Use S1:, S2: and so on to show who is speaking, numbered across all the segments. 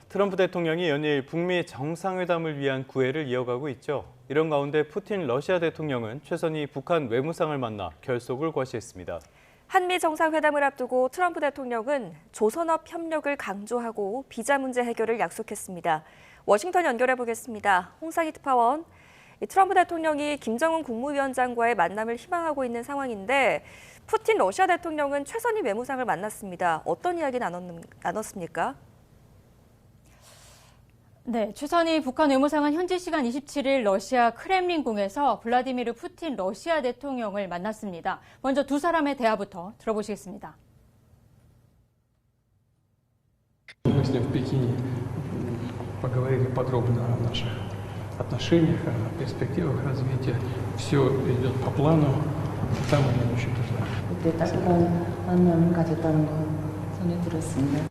S1: 트럼프 대통령이 연일 북미 정상회담을 위한 구애를 이어가고 있죠. 이런 가운데 푸틴 러시아 대통령은 최선희 북한 외무상을 만나 결속을 과시했습니다.
S2: 한미 정상회담을 앞두고 트럼프 대통령은 조선업 협력을 강조하고 비자 문제 해결을 약속했습니다. 워싱턴 연결해 보겠습니다. 홍상희 특파원. 트럼프 대통령이 김정은 국무위원장과의 만남을 희망하고 있는 상황인데 푸틴 러시아 대통령은 최선희 외무상을 만났습니다. 어떤 이야기 나눴습니까?
S3: 네, 최선희 북한 외무상은 현지 시간 27일 러시아 크렘린궁에서 블라디미르 푸틴 러시아 대통령을 만났습니다. 먼저 두 사람의 대화부터 들어보시겠습니다.
S4: Мы с ним в Пекине поговорили подробно о наших отношениях, о перспективах развития. Все идет по плану, самому считаю.
S5: 그때 따뜻한 만남을 가졌다는 거 전해 들었습니다.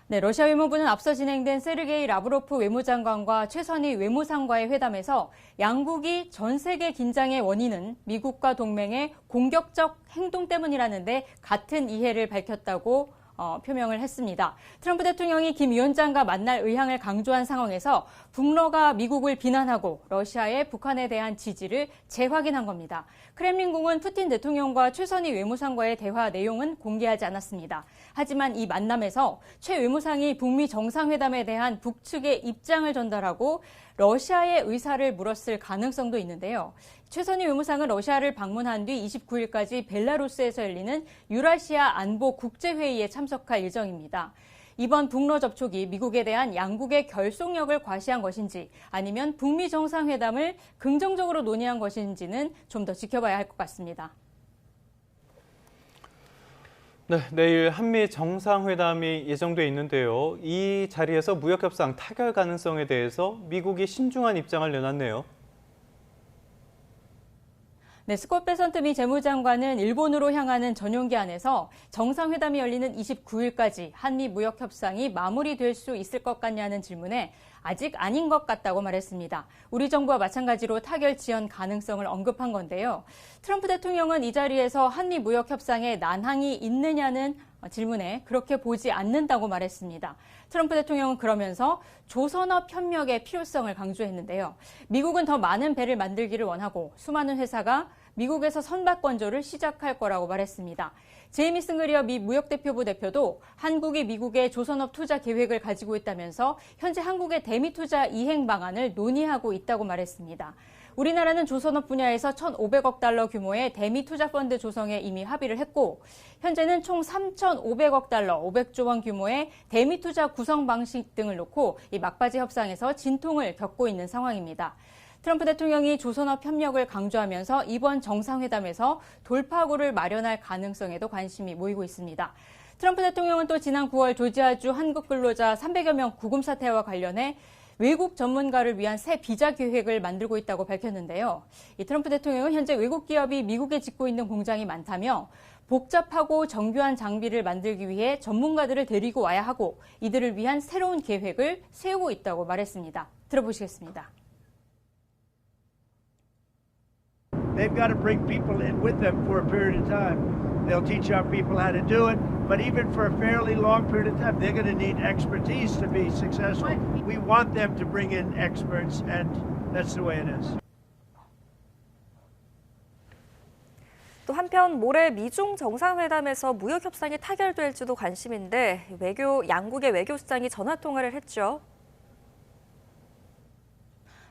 S3: 네, 러시아 외무부는 앞서 진행된 세르게이 라브로프 외무장관과 최선희 외무상과의 회담에서 양국이 전 세계 긴장의 원인은 미국과 동맹의 공격적 행동 때문이라는데 같은 이해를 밝혔다고 표명을 했습니다. 트럼프 대통령이 김 위원장과 만날 의향을 강조한 상황에서 북러가 미국을 비난하고 러시아의 북한에 대한 지지를 재확인한 겁니다. 크렘린궁은 푸틴 대통령과 최선희 외무상과의 대화 내용은 공개하지 않았습니다. 하지만 이 만남에서 최 외무상이 북미 정상회담에 대한 북측의 입장을 전달하고 러시아의 의사를 물었을 가능성도 있는데요. 최선희 외무상은 러시아를 방문한 뒤 29일까지 벨라루스에서 열리는 유라시아 안보 국제회의에 참석할 예정입니다. 이번 북러 접촉이 미국에 대한 양국의 결속력을 과시한 것인지 아니면 북미 정상회담을 긍정적으로 논의한 것인지는 좀 더 지켜봐야 할 것 같습니다.
S1: 네, 내일 한미 정상회담이 예정돼 있는데요. 이 자리에서 무역협상 타결 가능성에 대해서 미국이 신중한 입장을 내놨네요.
S3: 네, 스콧 베선트 미 재무장관은 일본으로 향하는 전용기 안에서 정상회담이 열리는 29일까지 한미 무역 협상이 마무리될 수 있을 것 같냐는 질문에 아직 아닌 것 같다고 말했습니다. 우리 정부와 마찬가지로 타결 지연 가능성을 언급한 건데요. 트럼프 대통령은 이 자리에서 한미 무역 협상에 난항이 있느냐는 질문에 그렇게 보지 않는다고 말했습니다. 트럼프 대통령은 그러면서 조선업 협력의 필요성을 강조했는데요. 미국은 더 많은 배를 만들기를 원하고 수많은 회사가 미국에서 선박 건조를 시작할 거라고 말했습니다. 제이미슨 그리어 미 무역대표부 대표도 한국이 미국의 조선업 투자 계획을 가지고 있다면서 현재 한국의 대미 투자 이행 방안을 논의하고 있다고 말했습니다. 우리나라는 조선업 분야에서 1,500억 달러 규모의 대미 투자 펀드 조성에 이미 합의를 했고 현재는 총 3,500억 달러, 500조 원 규모의 대미 투자 구성 방식 등을 놓고 이 막바지 협상에서 진통을 겪고 있는 상황입니다. 트럼프 대통령이 조선업 협력을 강조하면서 이번 정상회담에서 돌파구를 마련할 가능성에도 관심이 모이고 있습니다. 트럼프 대통령은 또 지난 9월 조지아주 한국 근로자 300여 명 구금 사태와 관련해 외국 전문가를 위한 새 비자 계획을 만들고 있다고 밝혔는데요. 이 트럼프 대통령은 현재 외국 기업이 미국에 짓고 있는 공장이 많다며 복잡하고 정교한 장비를 만들기 위해 전문가들을 데리고 와야 하고 이들을 위한 새로운 계획을 세우고 있다고 말했습니다. 들어보시겠습니다.
S6: They've got to bring people in with them for a period of time. They'll teach our people how to do it, but even for a fairly long period of time, they're going to need expertise to be successful. We want them to bring in experts, and that's the way it is.
S2: 또 한편 모레 미중 정상회담에서 무역 협상이 타결될지도 관심인데 양국의 외교수장이 전화 통화를 했죠.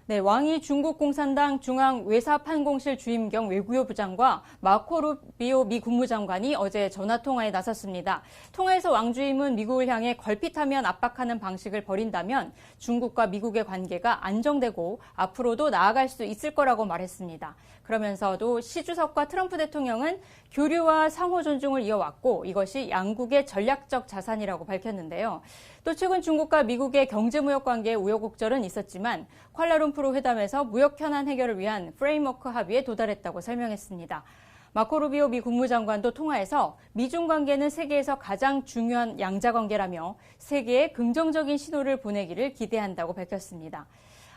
S3: 네, 왕이 중국 공산당 중앙외사판공실 주임 겸 외교부 부장과 마코 루비오 미 국무장관이 어제 전화통화에 나섰습니다. 통화에서 왕 주임은 미국을 향해 걸핏하면 압박하는 방식을 벌인다면 중국과 미국의 관계가 안정되고 앞으로도 나아갈 수 있을 거라고 말했습니다. 그러면서도 시 주석과 트럼프 대통령은 교류와 상호 존중을 이어왔고 이것이 양국의 전략적 자산이라고 밝혔는데요. 또 최근 중국과 미국의 경제무역 관계에 우여곡절은 있었지만 쿠알라룸푸르 회담에서 무역 현안 해결을 위한 프레임워크 합의에 도달했다고 설명했습니다. 마코 루비오 미 국무장관도 통화에서 미중 관계는 세계에서 가장 중요한 양자 관계라며 세계에 긍정적인 신호를 보내기를 기대한다고 밝혔습니다.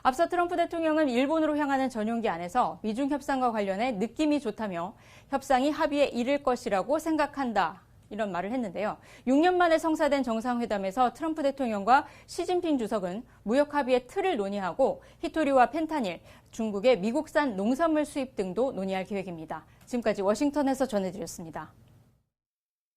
S3: 앞서 트럼프 대통령은 일본으로 향하는 전용기 안에서 미중 협상과 관련해 느낌이 좋다며 협상이 합의에 이를 것이라고 생각한다. 이런 말을 했는데요. 6년 만에 성사된 정상회담에서 트럼프 대통령과 시진핑 주석은 무역 합의의 틀을 논의하고 히토리와 펜타닐, 중국의 미국산 농산물 수입 등도 논의할 계획입니다. 지금까지 워싱턴에서 전해드렸습니다.